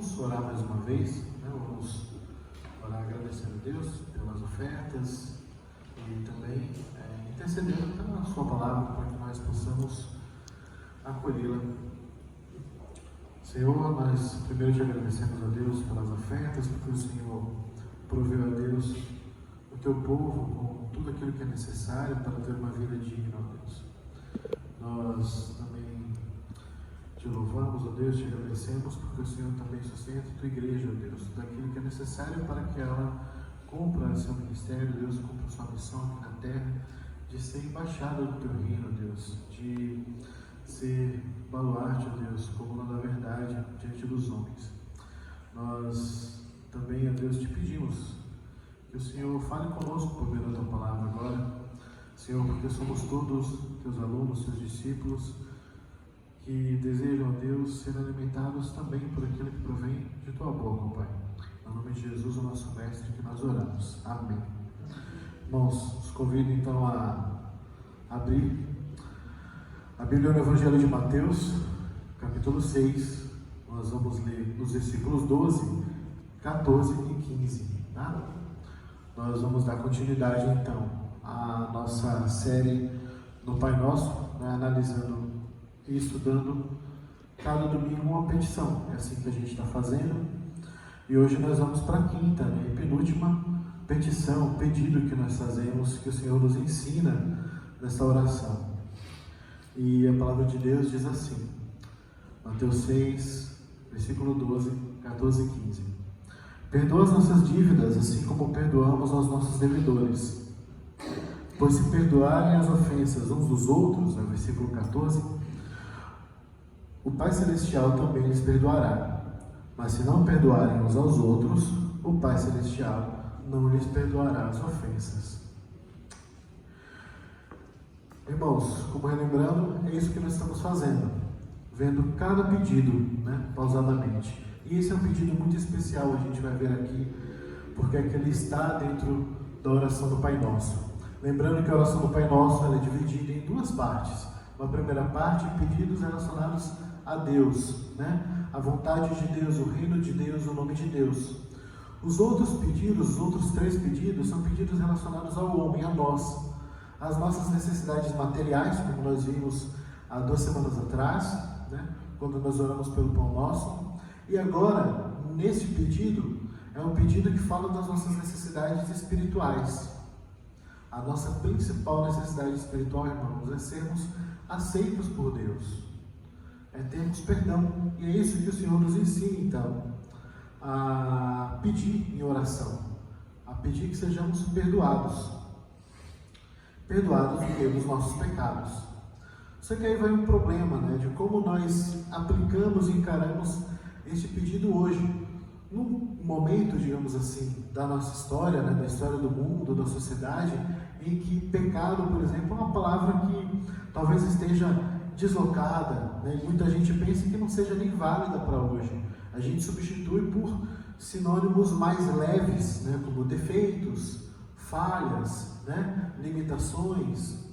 Vamos orar mais uma vez, né? Vamos orar agradecendo a Deus pelas ofertas e também intercedendo pela sua palavra para que nós possamos acolhê-la. Senhor, nós primeiro te agradecemos a Deus pelas ofertas, porque o Senhor proveu a Deus o teu povo com tudo aquilo que é necessário para ter uma vida digna, ó Deus. Nós também te louvamos, ó Deus, te agradecemos, porque o Senhor também sustenta a tua igreja, ó Deus, daquilo que é necessário para que ela cumpra seu ministério, Deus, cumpra sua missão aqui na terra, de ser embaixada do teu reino, ó Deus, de ser baluarte, ó Deus, coluna da verdade diante dos homens. Nós também, ó Deus, te pedimos que o Senhor fale conosco por meio da tua palavra agora, Senhor, porque somos todos teus alunos, teus discípulos, que desejam, ó Deus, ser alimentados também por aquilo que provém de tua boca, Pai. No nome de Jesus, o nosso Mestre, que nós oramos. Amém. Irmãos, os convido então a abrir a Bíblia no Evangelho de Mateus, capítulo 6. Nós vamos ler os versículos 12, 14 e 15. Tá? Nós vamos dar continuidade então à nossa série no Pai Nosso, né, analisando e estudando cada domingo uma petição. É assim que a gente está fazendo. E hoje nós vamos para a quinta, né, e penúltima petição, pedido que nós fazemos, que o Senhor nos ensina nessa oração. E a palavra de Deus diz assim, Mateus 6, versículo 12, 14 e 15. Perdoa as nossas dívidas, assim como perdoamos aos nossos devedores. Pois se perdoarem as ofensas uns dos outros, no versículo 14, o Pai Celestial também lhes perdoará. Mas se não perdoarem uns aos outros, o Pai Celestial não lhes perdoará as ofensas. Irmãos, como relembrando, é isso que nós estamos fazendo, vendo cada pedido, né, pausadamente. E esse é um pedido muito especial, a gente vai ver aqui, porque é que ele está dentro da oração do Pai Nosso. Lembrando que a oração do Pai Nosso ela é dividida em duas partes. Uma primeira parte, pedidos relacionados a Deus, né? A vontade de Deus, o reino de Deus, o nome de Deus. Os outros pedidos, os outros 3 pedidos, são pedidos relacionados ao homem, a nós. As nossas necessidades materiais, como nós vimos há 2 semanas atrás, né? Quando nós oramos pelo Pão Nosso. E agora, nesse pedido, é um pedido que fala das nossas necessidades espirituais. A nossa principal necessidade espiritual, irmãos, é sermos aceitos por Deus. É termos perdão. E é isso que o Senhor nos ensina, então, a pedir em oração. A pedir que sejamos perdoados. Perdoados dos nossos pecados. Só que aí vai um problema, né, de como nós aplicamos e encaramos este pedido hoje. Num momento, digamos assim, da nossa história, né, da história do mundo, da sociedade, em que pecado, por exemplo, é uma palavra que talvez esteja deslocada, né, e muita gente pensa que não seja nem válida para hoje. A gente substitui por sinônimos mais leves, né, como defeitos, falhas, né, limitações,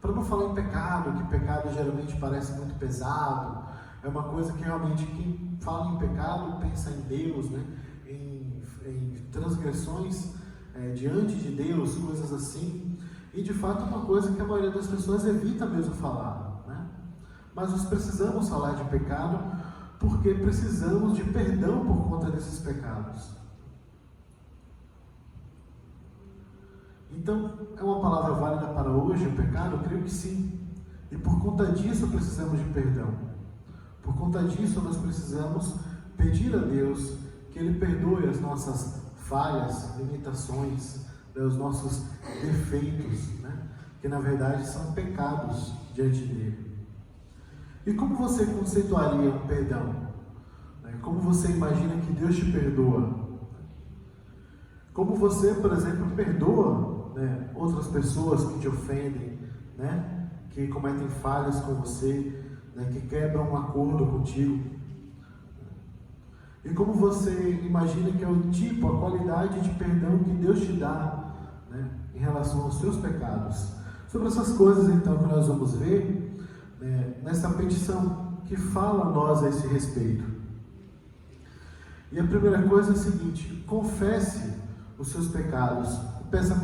para não falar em pecado, que pecado geralmente parece muito pesado. É uma coisa que realmente quem fala em pecado pensa em Deus, né? em transgressões diante de Deus, coisas assim. E de fato é uma coisa que a maioria das pessoas evita mesmo falar, né? Mas nós precisamos falar de pecado porque precisamos de perdão por conta desses pecados. Então, é uma palavra válida para hoje, o pecado? Eu creio que sim. E por conta disso precisamos de perdão. Por conta disso, nós precisamos pedir a Deus que Ele perdoe as nossas falhas, limitações, os nossos defeitos, né? Que na verdade são pecados diante dEle. E como você conceituaria um perdão? Como você imagina que Deus te perdoa? Como você, por exemplo, perdoa, né, outras pessoas que te ofendem, né? Que cometem falhas com você, que quebram um acordo contigo? E como você imagina que é o tipo, a qualidade de perdão que Deus te dá, né, em relação aos seus pecados? Sobre essas coisas, então, que nós vamos ver, né, nessa petição que fala a nós a esse respeito. E a primeira coisa é a seguinte: confesse os seus pecados e peça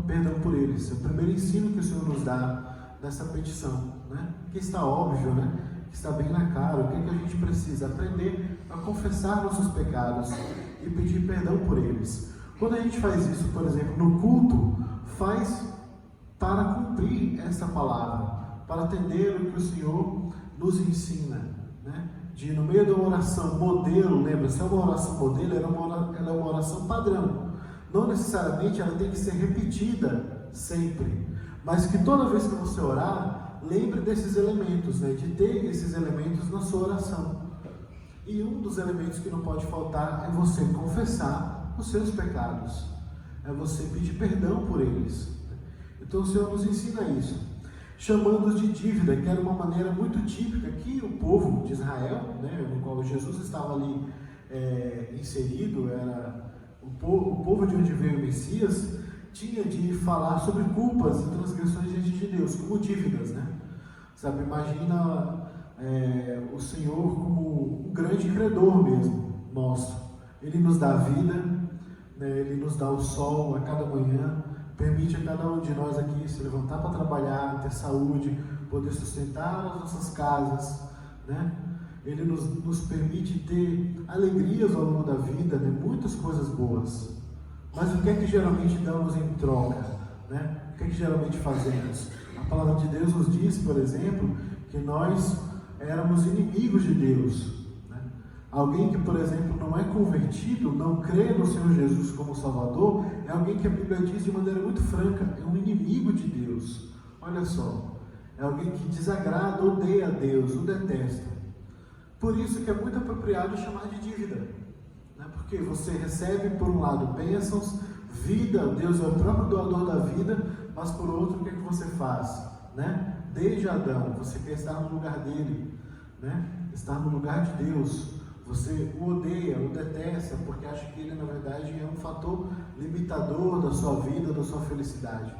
perdão por eles. É o primeiro ensino que o Senhor nos dá nessa petição, né? Que está óbvio, né? Que está bem na cara. O que é que a gente precisa? Aprender a confessar nossos pecados e pedir perdão por eles. Quando a gente faz isso, por exemplo, no culto, faz para cumprir essa palavra, para atender o que o Senhor nos ensina, né? De no meio de uma oração modelo, lembra, se é uma oração modelo, ela é uma oração padrão. Não necessariamente ela tem que ser repetida sempre, mas que toda vez que você orar, lembre desses elementos, né? De ter esses elementos na sua oração. E um dos elementos que não pode faltar é você confessar os seus pecados, é você pedir perdão por eles. Então o Senhor nos ensina isso, chamando-os de dívida, que era uma maneira muito típica que o povo de Israel, né, no qual Jesus estava ali inserido, era o povo de onde veio o Messias, tinha de falar sobre culpas e transgressões diante de Deus, como dívidas, né? Sabe, imagina o Senhor como um grande credor mesmo, nosso. Ele nos dá a vida, né? Ele nos dá o sol a cada manhã, permite a cada um de nós aqui se levantar para trabalhar, ter saúde, poder sustentar as nossas casas, né? Ele nos permite ter alegrias ao longo da vida, né? Muitas coisas boas. Mas o que é que geralmente damos em troca, né? O que é que geralmente fazemos? A palavra de Deus nos diz, por exemplo, que nós éramos inimigos de Deus, né? Alguém que, por exemplo, não é convertido, não crê no Senhor Jesus como Salvador, é alguém que a Bíblia diz de maneira muito franca, é um inimigo de Deus. Olha só, é alguém que desagrada, odeia a Deus, o detesta. Por isso que é muito apropriado chamar de dívida, né? Porque você recebe, por um lado, bênçãos, vida, Deus é o próprio doador da vida, mas por outro, o que é que você faz, né? Desde Adão, você quer estar no lugar dele, né? Estar no lugar de Deus. Você o odeia, o detesta, porque acha que ele, na verdade, é um fator limitador da sua vida, da sua felicidade.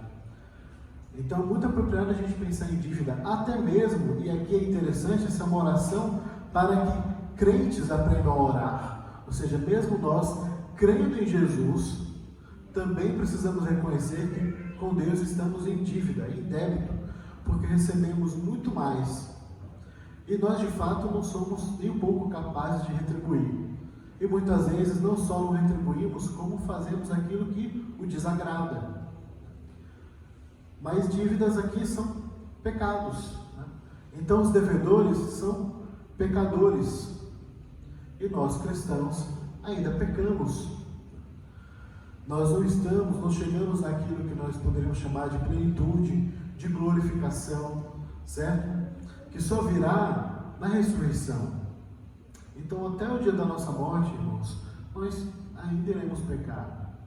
Então, é muito apropriado a gente pensar em dívida, até mesmo, e aqui é interessante, essa é uma oração para que crentes aprendam a orar. Ou seja, mesmo nós, crendo em Jesus, também precisamos reconhecer que com Deus estamos em dívida, em débito, porque recebemos muito mais. E nós, de fato, não somos nem um pouco capazes de retribuir. E muitas vezes não só não retribuímos, como fazemos aquilo que o desagrada. Mas dívidas aqui são pecados, né? Então os devedores são pecadores. E nós, cristãos, ainda pecamos. Nós não chegamos naquilo que nós poderíamos chamar de plenitude, de glorificação, certo? Que só virá na ressurreição. Então, até o dia da nossa morte, irmãos, nós ainda iremos pecar.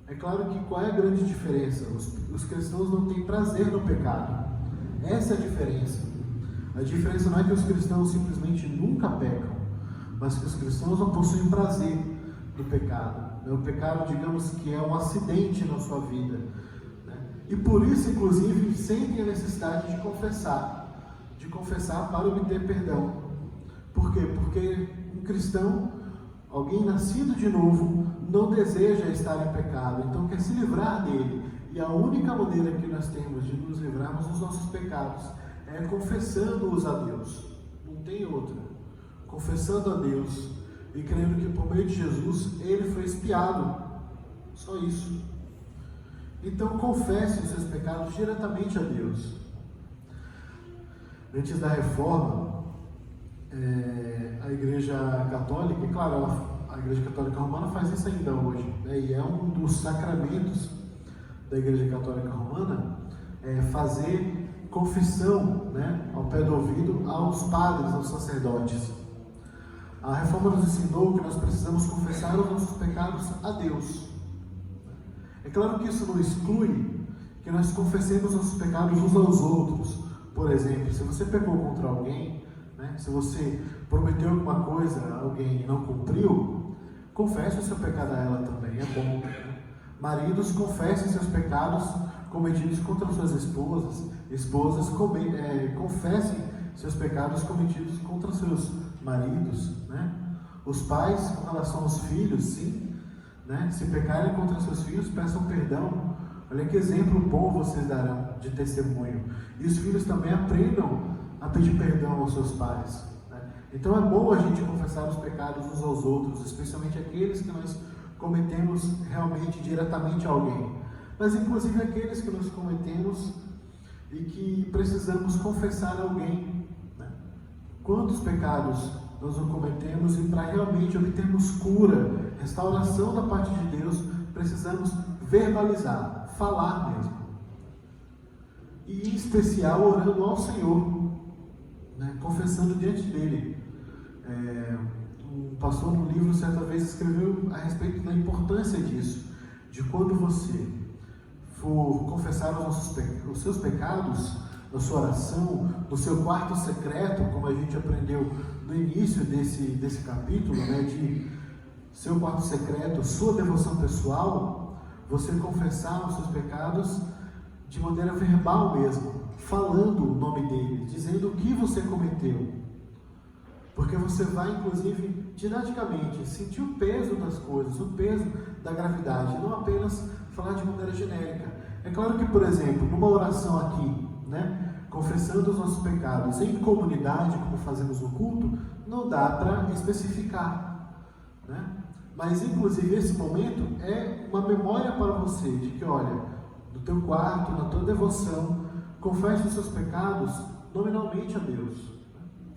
É claro que qual é a grande diferença? Os cristãos não têm prazer no pecado. Essa é a diferença. A diferença não é que os cristãos simplesmente nunca pecam, mas que os cristãos não possuem prazer no pecado. O pecado, digamos que é um acidente na sua vida, né? E por isso, inclusive, sentem a necessidade de confessar para obter perdão. Por quê? Porque um cristão, alguém nascido de novo, não deseja estar em pecado, então quer se livrar dele. E a única maneira que nós temos de nos livrarmos dos nossos pecados é confessando-os a Deus. Não tem outra. Confessando a Deus e crendo que por meio de Jesus ele foi expiado. Só isso. Então confesse os seus pecados diretamente a Deus. Antes da reforma, a Igreja Católica, e claro, a Igreja Católica Romana faz isso ainda hoje, né? E é um dos sacramentos da Igreja Católica Romana, fazer confissão, né, ao pé do ouvido aos padres, aos sacerdotes. A reforma nos ensinou que nós precisamos confessar os nossos pecados a Deus. É claro que isso não exclui que nós confessemos nossos pecados uns aos outros. Por exemplo, se você pecou contra alguém, né, se você prometeu alguma coisa a alguém e não cumpriu, confesse o seu pecado a ela também, é bom. Né? Maridos, confessem seus pecados cometidos contra suas esposas. Esposas, confessem seus pecados cometidos contra seus maridos, né? Os pais, com relação aos filhos, sim, né? Se pecarem contra seus filhos, peçam perdão. Olha que exemplo bom vocês darão de testemunho. E os filhos também aprendam a pedir perdão aos seus pais, né? Então é bom a gente confessar os pecados uns aos outros, especialmente aqueles que nós cometemos realmente diretamente a alguém, mas inclusive aqueles que nós cometemos e que precisamos confessar a alguém, né? Quantos pecados nós não cometemos e para realmente obtermos cura, restauração da parte de Deus, precisamos verbalizar, falar mesmo. E em especial orando ao Senhor, né? Confessando diante dele. Um pastor no livro certa vez escreveu a respeito da importância disso, de quando você for confessar os seus pecados, na sua oração, no seu quarto secreto, como a gente aprendeu no início desse capítulo, né, de seu quarto secreto, sua devoção pessoal, você confessar os seus pecados de maneira verbal mesmo, falando o nome dele, dizendo o que você cometeu. Porque você vai, inclusive, didaticamente, sentir o peso das coisas, o peso da gravidade, não apenas falar de maneira genérica. É claro que, por exemplo, numa oração aqui, né, confessando os nossos pecados em comunidade, como fazemos no culto, não dá para especificar, né? Mas, inclusive, esse momento é uma memória para você, de que, olha, no teu quarto, na tua devoção, confesse os seus pecados nominalmente a Deus.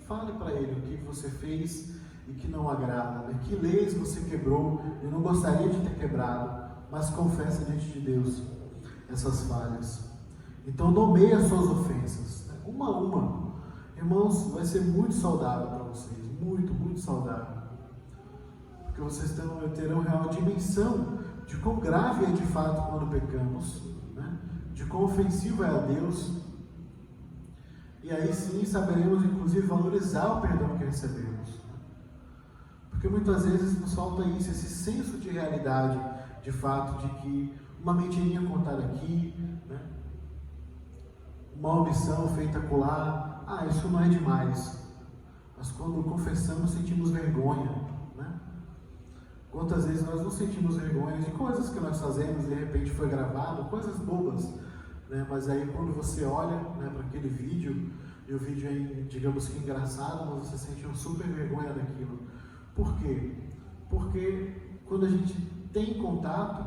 Fale para Ele o que você fez e que não agrada, né? Que leis você quebrou e não gostaria de ter quebrado, mas confessa diante de Deus essas falhas. Então nomeie as suas ofensas, né? Uma a uma. Irmãos, vai ser muito saudável para vocês, muito, muito saudável. Porque vocês terão real dimensão de quão grave é de fato quando pecamos, né? De quão ofensivo é a Deus. E aí sim saberemos, inclusive, valorizar o perdão que recebemos. Porque muitas vezes nos falta isso, esse senso de realidade, de fato, de que uma mentirinha contada aqui, né? Uma omissão feita acolá, isso não é demais. Mas quando confessamos, sentimos vergonha, né? Quantas vezes nós não sentimos vergonha de coisas que nós fazemos, de repente foi gravado, coisas bobas, né? Mas aí quando você olha, né, para aquele vídeo, e o vídeo é, digamos que engraçado, mas você sente uma super vergonha daquilo. Por quê? Porque quando a gente tem contato,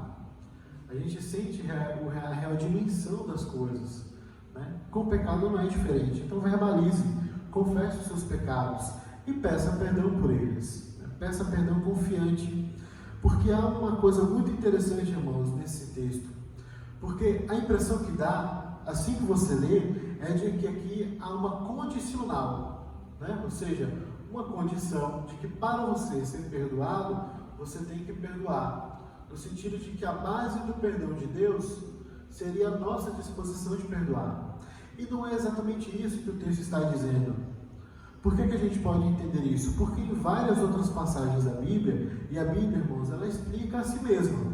a gente sente a real dimensão das coisas, né? Com o pecado não é diferente. Então verbalize, confesse os seus pecados e peça perdão por eles, né? Peça perdão confiante, porque há uma coisa muito interessante, irmãos, nesse texto. Porque a impressão que dá, assim que você lê, é de que aqui há uma condicional, né? Ou seja, uma condição de que para você ser perdoado, você tem que perdoar. No sentido de que a base do perdão de Deus seria a nossa disposição de perdoar. E não é exatamente isso que o texto está dizendo. Por que a gente pode entender isso? Porque em várias outras passagens da Bíblia, e a Bíblia, irmãos, ela explica a si mesma.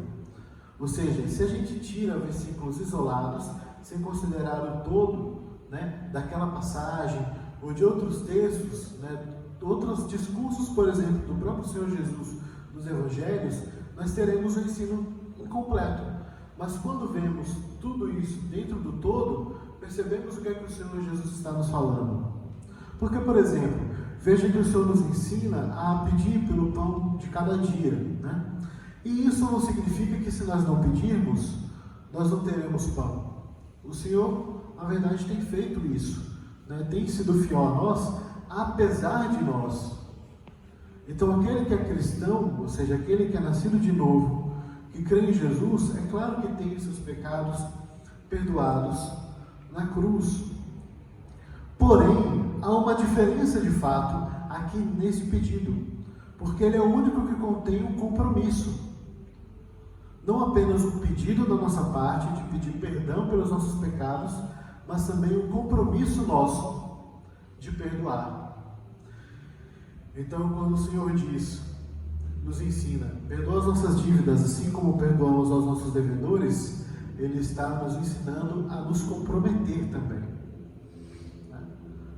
Ou seja, se a gente tira versículos isolados, sem considerar o todo, né, daquela passagem, ou de outros textos, né, outros discursos, por exemplo, do próprio Senhor Jesus, dos Evangelhos, nós teremos um ensino incompleto. Mas quando vemos tudo isso dentro do todo, percebemos o que é que o Senhor Jesus está nos falando. Porque, por exemplo, veja que o Senhor nos ensina a pedir pelo pão de cada dia, né? E isso não significa que se nós não pedirmos, nós não teremos pão. O Senhor, na verdade, tem feito isso, né? Tem sido fiel a nós, apesar de nós. Então, aquele que é cristão, ou seja, aquele que é nascido de novo, que crê em Jesus, é claro que tem seus pecados perdoados na cruz. Porém, há uma diferença de fato aqui nesse pedido, porque ele é o único que contém um compromisso. Não apenas um pedido da nossa parte de pedir perdão pelos nossos pecados, mas também um compromisso nosso de perdoar. Então, quando o Senhor diz, nos ensina, perdoa as nossas dívidas, assim como perdoamos aos nossos devedores, Ele está nos ensinando a nos comprometer também, né?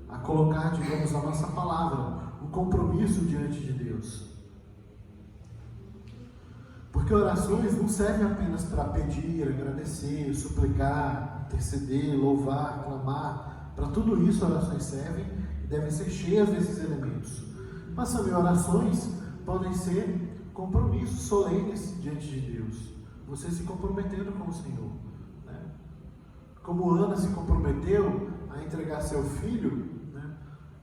A colocar, digamos, a nossa palavra, o compromisso diante de Deus. Porque orações não servem apenas para pedir, agradecer, suplicar, interceder, louvar, clamar. Para tudo isso orações servem e devem ser cheias desses elementos. Mas também orações podem ser compromissos solenes diante de Deus. Você se comprometendo com o Senhor, né? Como Ana se comprometeu a entregar seu filho, né,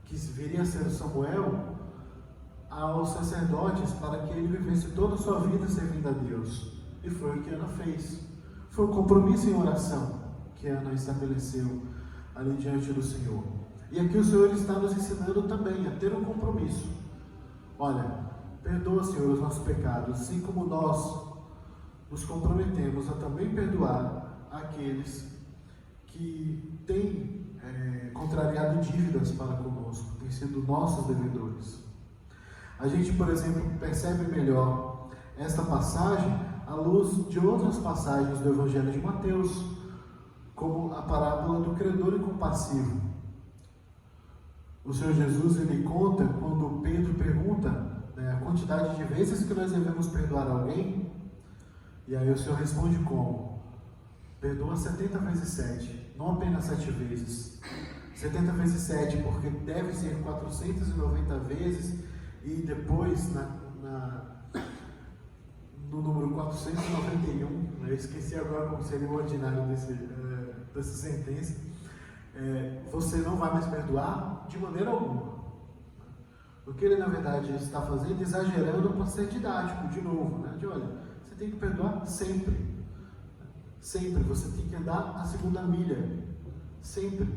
que viria a ser Samuel, aos sacerdotes para que ele vivesse toda a sua vida servindo a Deus. E foi o que Ana fez. Foi um compromisso em oração que Ana estabeleceu ali diante do Senhor. E aqui o Senhor está nos ensinando também a ter um compromisso. Olha, perdoa, Senhor, os nossos pecados, assim como nós nos comprometemos a também perdoar aqueles que têm contrariado dívidas para conosco, têm sido nossos devedores. A gente, por exemplo, percebe melhor esta passagem à luz de outras passagens do Evangelho de Mateus, como a parábola do credor incompassivo. O Senhor Jesus, ele conta quando Pedro pergunta, né, a quantidade de vezes que nós devemos perdoar alguém, e aí o Senhor responde como? Perdoa 70 vezes 7, não apenas 7 vezes. 70 vezes 7, porque deve ser 490 vezes, e depois, no número 491, eu esqueci agora como seria o ordinário dessa sentença, você não vai mais perdoar de maneira alguma. O que ele, na verdade, está fazendo, exagerando para ser didático, de novo, né? De olha, você tem que perdoar sempre. Sempre, você tem que andar a segunda milha. Sempre.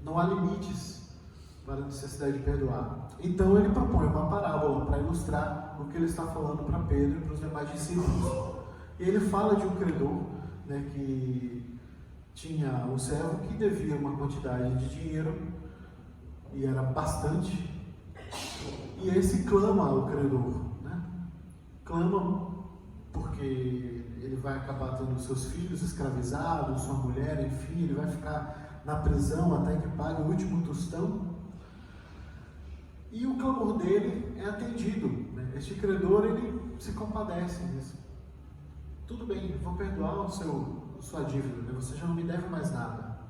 Não há limites para a necessidade de perdoar. Então ele propõe uma parábola para ilustrar o que ele está falando para Pedro e para os demais discípulos. E ele fala de um credor, né, que tinha um servo que devia uma quantidade de dinheiro, e era bastante, e esse clama ao credor, né? Clama porque ele vai acabar tendo seus filhos escravizados, sua mulher, enfim, ele vai ficar na prisão até que pague o último tostão. E o clamor dele é atendido, né? Este credor, ele se compadece, diz: tudo bem, vou perdoar sua dívida, né? Você já não me deve mais nada.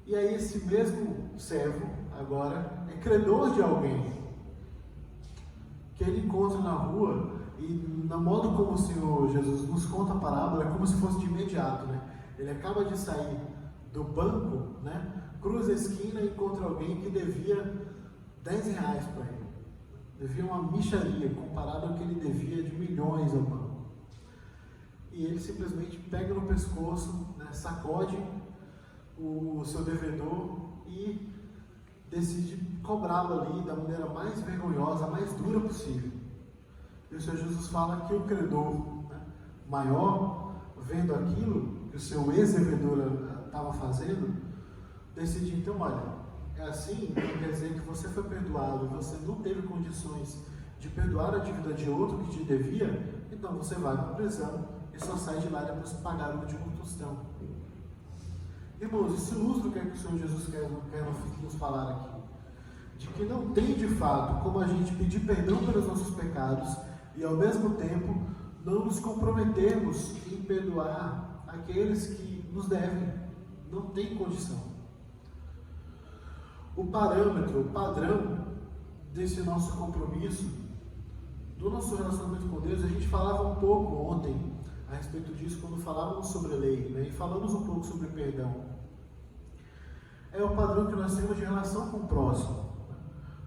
E aí esse mesmo servo agora é credor de alguém que ele encontra na rua, e no modo como o Senhor Jesus nos conta a parábola, é como se fosse de imediato, né? Ele acaba de sair do banco, né? Cruza a esquina e encontra alguém que devia R$10 para ele. Devia uma mixaria comparado ao que ele devia de milhões ao banco. E ele simplesmente pega no pescoço, né, sacode o seu devedor e decide cobrá-lo ali da maneira mais vergonhosa, mais dura possível. E o Senhor Jesus fala que o credor, né, maior, vendo aquilo que o seu ex-devedor estava fazendo, decide então: olha, é assim, quer dizer que você foi perdoado, você não teve condições de perdoar a dívida de outro que te devia, então você vai para a prisão e só sai de lá depois de pagar o último tostão. Irmãos, isso ilustra o que é que o Senhor Jesus quer nos falar aqui. De que não tem de fato como a gente pedir perdão pelos nossos pecados e ao mesmo tempo não nos comprometermos em perdoar aqueles que nos devem. Não tem condição. O parâmetro, o padrão desse nosso compromisso, do nosso relacionamento com Deus, a gente falava um pouco ontem a respeito disso quando falávamos sobre lei, né? E falamos um pouco sobre perdão. É o padrão que nós temos de relação com o próximo,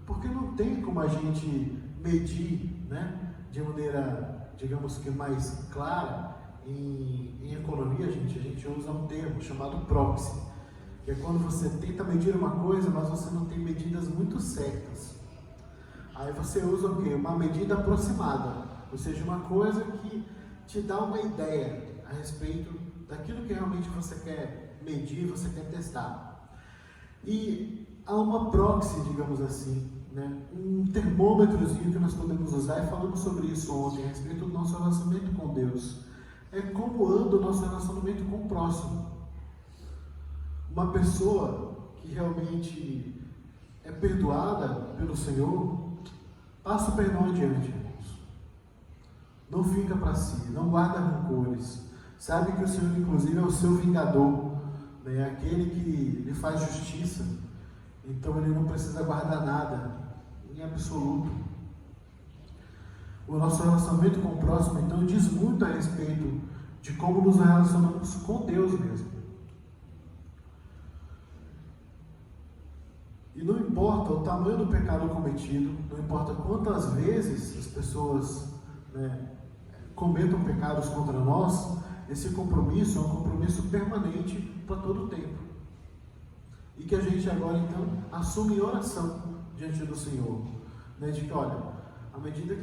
porque não tem como a gente medir, né, de maneira, digamos que mais clara. Em economia, a gente usa um termo chamado proxy, que é quando você tenta medir uma coisa, mas você não tem medidas muito certas. Aí você usa o quê? Uma medida aproximada, ou seja, uma coisa que te dá uma ideia a respeito daquilo que realmente você quer medir, você quer testar. E há uma proxy, digamos assim, né? Um termômetrozinho que nós podemos usar, e falamos sobre isso ontem, a respeito do nosso relacionamento com Deus. É como anda o nosso relacionamento com o próximo. Uma pessoa que realmente é perdoada pelo Senhor, passa o perdão adiante, irmãos. Não fica para si, não guarda rancores. Sabe que o Senhor, inclusive, é o seu vingador, né? É aquele que lhe faz justiça. Então ele não precisa guardar nada, em absoluto. O nosso relacionamento com o próximo, então, diz muito a respeito de como nos relacionamos com Deus mesmo. E não importa o tamanho do pecado cometido, não importa quantas vezes as pessoas, né, cometam pecados contra nós, esse compromisso é um compromisso permanente para todo o tempo. E que a gente agora, então, assume em oração diante do Senhor. Né, de que, olha, à medida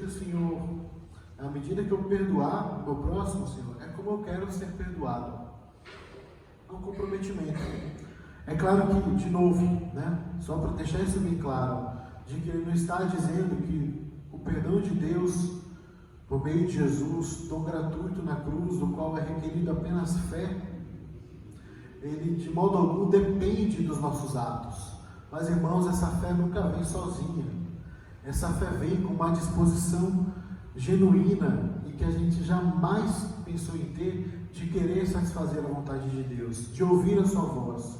que eu perdoar o meu próximo, Senhor, é como eu quero ser perdoado. É um comprometimento. É claro que, de novo, né, só para deixar isso bem claro, de que ele não está dizendo que o perdão de Deus, por meio de Jesus, tão gratuito na cruz, do qual é requerido apenas fé, ele de modo algum depende dos nossos atos. Mas, irmãos, essa fé nunca vem sozinha. Essa fé vem com uma disposição genuína e que a gente jamais pensou em ter, de querer satisfazer a vontade de Deus, de ouvir a sua voz,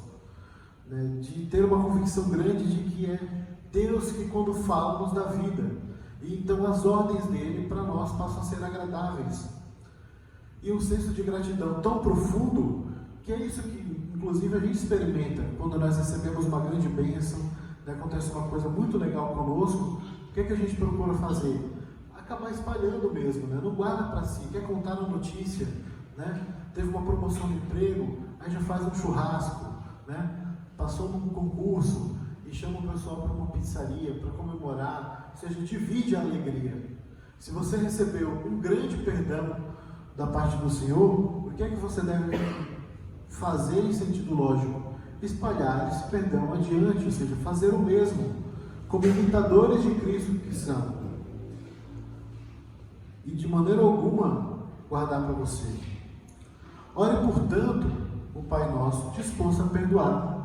né, de ter uma convicção grande de que é Deus que, quando fala, nos dá vida. E então as ordens dele para nós passam a ser agradáveis. E um senso de gratidão tão profundo, que é isso que, inclusive, a gente experimenta quando nós recebemos uma grande bênção, né, acontece uma coisa muito legal conosco. O que é que a gente procura fazer? Acabar espalhando mesmo, né? Não guarda para si. Quer contar uma notícia, né? Teve uma promoção de emprego, aí já faz um churrasco, né? Passou num concurso e chama o pessoal para uma pizzaria para comemorar. Ou seja, divide a alegria. Se você recebeu um grande perdão da parte do Senhor, o que é que você deve fazer em sentido lógico? Espalhar esse perdão adiante, ou seja, fazer o mesmo, como imitadores de Cristo que são. E de maneira alguma guardar para você. Ore, portanto, o Pai Nosso disposto a perdoar.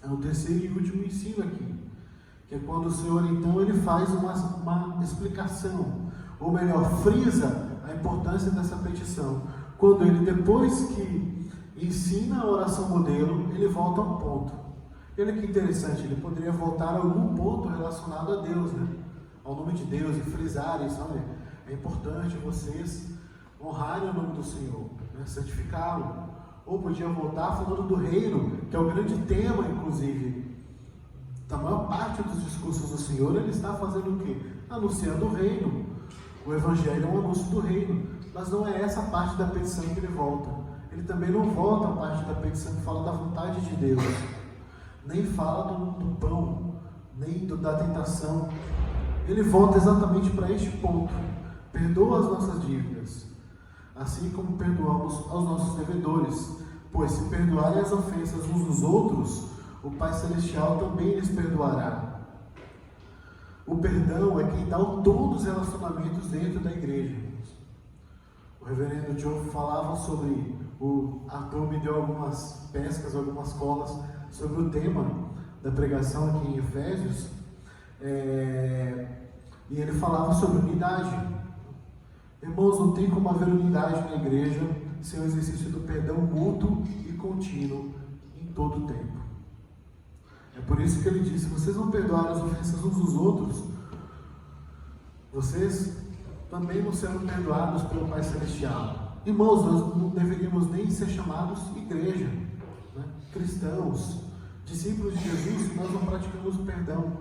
É o terceiro e último ensino aqui, que é quando o Senhor, então, ele faz uma explicação, ou melhor, frisa a importância dessa petição. Quando ele, depois que ensina a oração modelo, ele volta a um ponto. Olha que interessante, ele poderia voltar a algum ponto relacionado a Deus, né? Ao nome de Deus, e frisar isso. Olha, é importante vocês honrarem o nome do Senhor, né? Santificá-lo. Ou podia voltar falando do reino, que é o grande tema, inclusive, da maior parte dos discursos do Senhor. Ele está fazendo o quê? Anunciando o reino. O Evangelho é um anúncio do reino. Mas não é essa parte da petição que ele volta. Ele também não volta a parte da petição que fala da vontade de Deus. Nem fala do pão, nem da tentação. Ele volta exatamente para este ponto. Perdoa as nossas dívidas, assim como perdoamos aos nossos devedores, pois se perdoarem as ofensas uns dos outros, o Pai Celestial também lhes perdoará. O perdão é quem dá o tom dos relacionamentos dentro da igreja. O reverendo Joe falava sobre, o Arthur me deu algumas pescas, algumas colas, sobre o tema da pregação aqui em Efésios, e ele falava sobre unidade. Irmãos, não tem como haver unidade na igreja sem o exercício do perdão mútuo e contínuo em todo o tempo. É por isso que ele disse: vocês vão perdoar as ofensas uns dos outros, vocês também não serão perdoados pelo Pai Celestial. Irmãos, nós não deveríamos nem ser chamados igreja, né? Cristãos, discípulos de Jesus, nós não praticamos o perdão,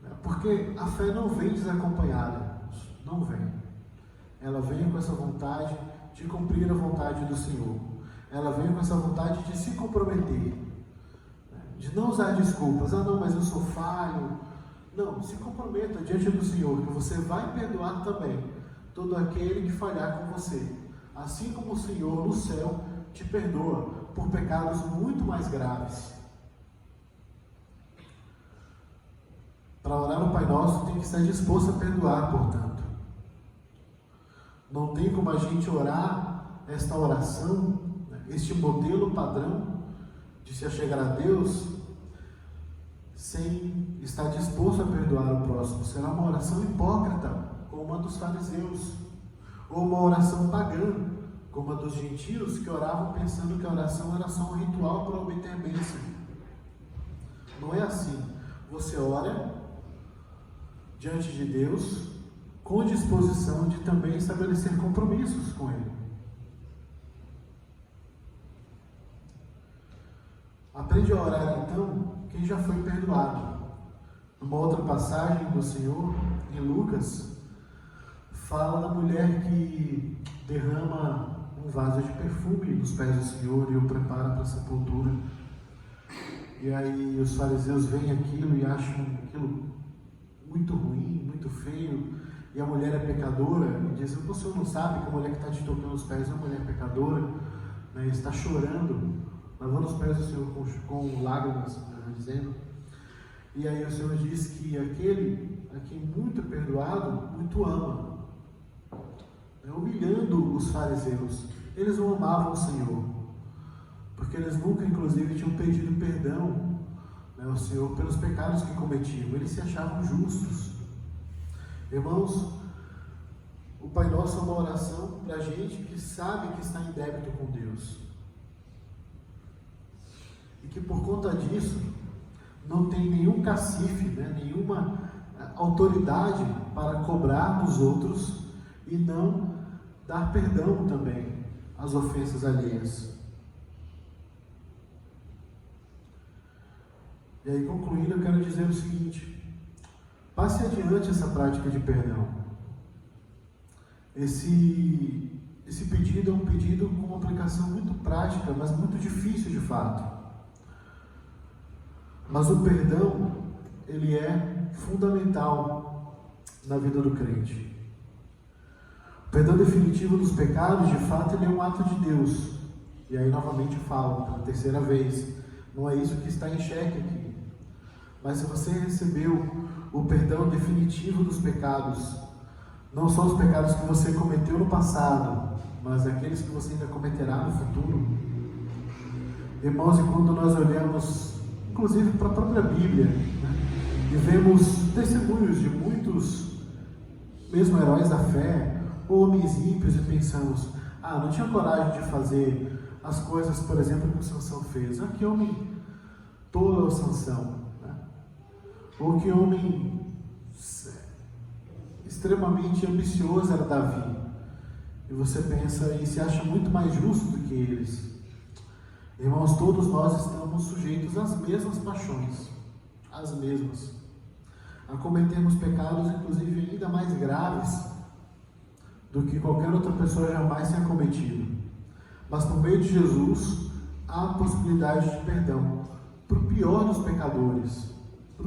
né? Porque a fé não vem desacompanhada, não vem. Ela vem com essa vontade de cumprir a vontade do Senhor. Ela vem com essa vontade de se comprometer, de não usar desculpas. Ah, não, mas eu sou falho. Não, se comprometa diante do Senhor, que você vai perdoar também todo aquele que falhar com você. Assim como o Senhor no céu te perdoa por pecados muito mais graves. Para orar no Pai Nosso, tem que estar disposto a perdoar, portanto. Não tem como a gente orar esta oração, este modelo padrão de se achegar a Deus, sem estar disposto a perdoar o próximo. Será uma oração hipócrita, como como a dos fariseus, ou uma oração pagã, como a dos gentios, que oravam pensando que a oração era só um ritual para obter bênção. Não é assim. Você ora diante de Deus com disposição de também estabelecer compromissos com Ele. Aprende a orar então quem já foi perdoado. Numa outra passagem do Senhor, em Lucas, fala da mulher que derrama um vaso de perfume nos pés do Senhor e o prepara para a sepultura. E aí os fariseus veem aquilo e acham aquilo muito ruim, muito feio. E a mulher é pecadora e dizem: o Senhor não sabe que a mulher que está te tocando os pés é uma mulher pecadora, né? Está chorando, lavando os pés do Senhor com lágrimas, dizendo. E aí o Senhor diz que aquele a quem muito é perdoado, muito ama, humilhando os fariseus. Eles não amavam o Senhor, porque eles nunca, inclusive, tinham pedido perdão, né, ao Senhor pelos pecados que cometiam. Eles se achavam justos. Irmãos, o Pai Nosso é uma oração para a gente que sabe que está em débito com Deus, e que por conta disso não tem nenhum cacife, né, nenhuma autoridade para cobrar dos outros e não dar perdão também às ofensas alheias. E aí, concluindo, eu quero dizer o seguinte: passe adiante essa prática de perdão. Esse pedido é um pedido com uma aplicação muito prática, mas muito difícil de fato. Mas o perdão, ele é fundamental na vida do crente. O perdão definitivo dos pecados, de fato, ele é um ato de Deus. E aí, novamente, falo, pela terceira vez, não é isso que está em xeque aqui. Mas se você recebeu o perdão definitivo dos pecados, não só os pecados que você cometeu no passado, mas aqueles que você ainda cometerá no futuro. Irmãos, e quando nós olhamos, inclusive para a própria Bíblia, né, e vemos testemunhos de muitos, mesmo heróis da fé, ou homens ímpios, e pensamos: não tinha coragem de fazer as coisas, por exemplo, que o Sansão fez. Que homem tolo é o Sansão, né? Ou que homem extremamente ambicioso era Davi. E você pensa e se acha muito mais justo do que eles. Irmãos, todos nós estamos sujeitos às mesmas paixões, às mesmas, a cometermos pecados, inclusive ainda mais graves do que qualquer outra pessoa jamais tenha cometido. Mas por meio de Jesus há a possibilidade de perdão para o pior dos pecadores, para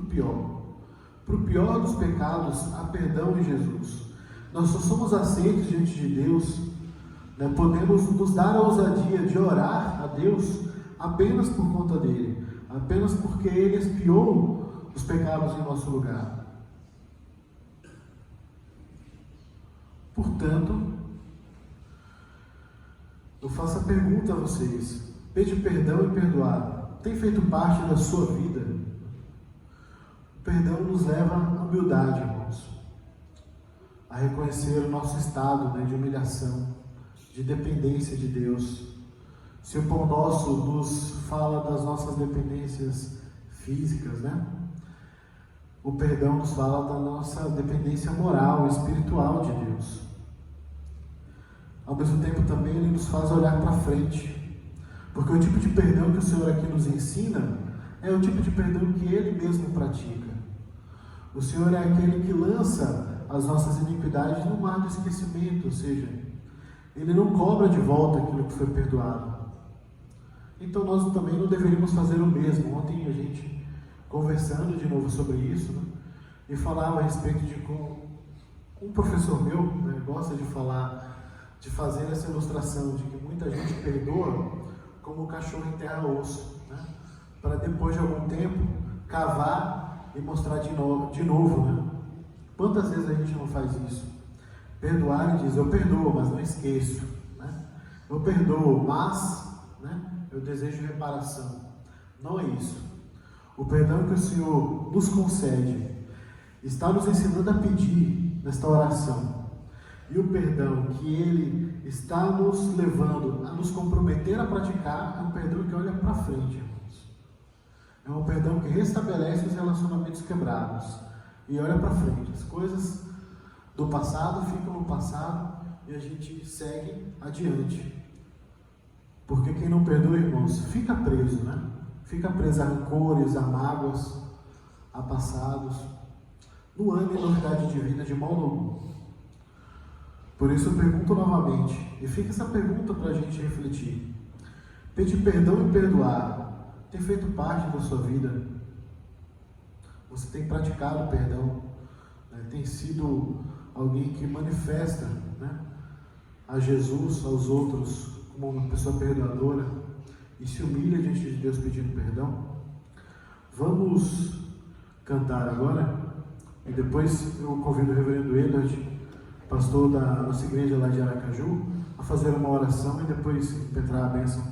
o pior dos pecados, há perdão em Jesus. Nós só somos aceitos diante de Deus, né? Podemos nos dar a ousadia de orar a Deus apenas por conta dele, apenas porque ele expiou os pecados em nosso lugar. Portanto, eu faço a pergunta a vocês: pedir perdão e perdoar tem feito parte da sua vida? O perdão nos leva à humildade, irmãos, a reconhecer o nosso estado, né, de humilhação, de dependência de Deus. Se o pão nosso nos fala das nossas dependências físicas, né? O perdão nos fala da nossa dependência moral, espiritual de Deus. Ao mesmo tempo também ele nos faz olhar para frente, porque o tipo de perdão que o Senhor aqui nos ensina é o tipo de perdão que Ele mesmo pratica. O Senhor é aquele que lança as nossas iniquidades no mar do esquecimento, ou seja, Ele não cobra de volta aquilo que foi perdoado. Então nós também não deveríamos fazer o mesmo. Ontem a gente, conversando de novo sobre isso, né, e falava a respeito de como um professor meu, né, gosta de falar, de fazer essa ilustração de que muita gente perdoa como o cachorro enterra osso, né, para depois de algum tempo cavar e mostrar de novo, né? Quantas vezes a gente não faz isso? Perdoar e diz: eu perdoo, mas não esqueço, né? Eu perdoo, mas, né, eu desejo reparação. Não é isso. O perdão que o Senhor nos concede está nos ensinando a pedir nesta oração e o perdão que Ele está nos levando a nos comprometer a praticar é um perdão que olha para frente, irmãos. É um perdão que restabelece os relacionamentos quebrados e olha para frente. As coisas do passado ficam no passado e a gente segue adiante. Porque quem não perdoa, irmãos, fica preso, né? Fica preso a rancores, a mágoas, a passados. Não anda em novidade divina de modo algum. Por isso eu pergunto novamente, e fica essa pergunta para a gente refletir. Pedir perdão e perdoar tem feito parte da sua vida? Você tem praticado perdão? Né? Tem sido alguém que manifesta, né, a Jesus, aos outros, como uma pessoa perdoadora e se humilha diante de Deus pedindo perdão? Vamos cantar agora e depois eu convido o reverendo Edward, pastor da nossa igreja lá de Aracaju, a fazer uma oração e depois impetrar a bênção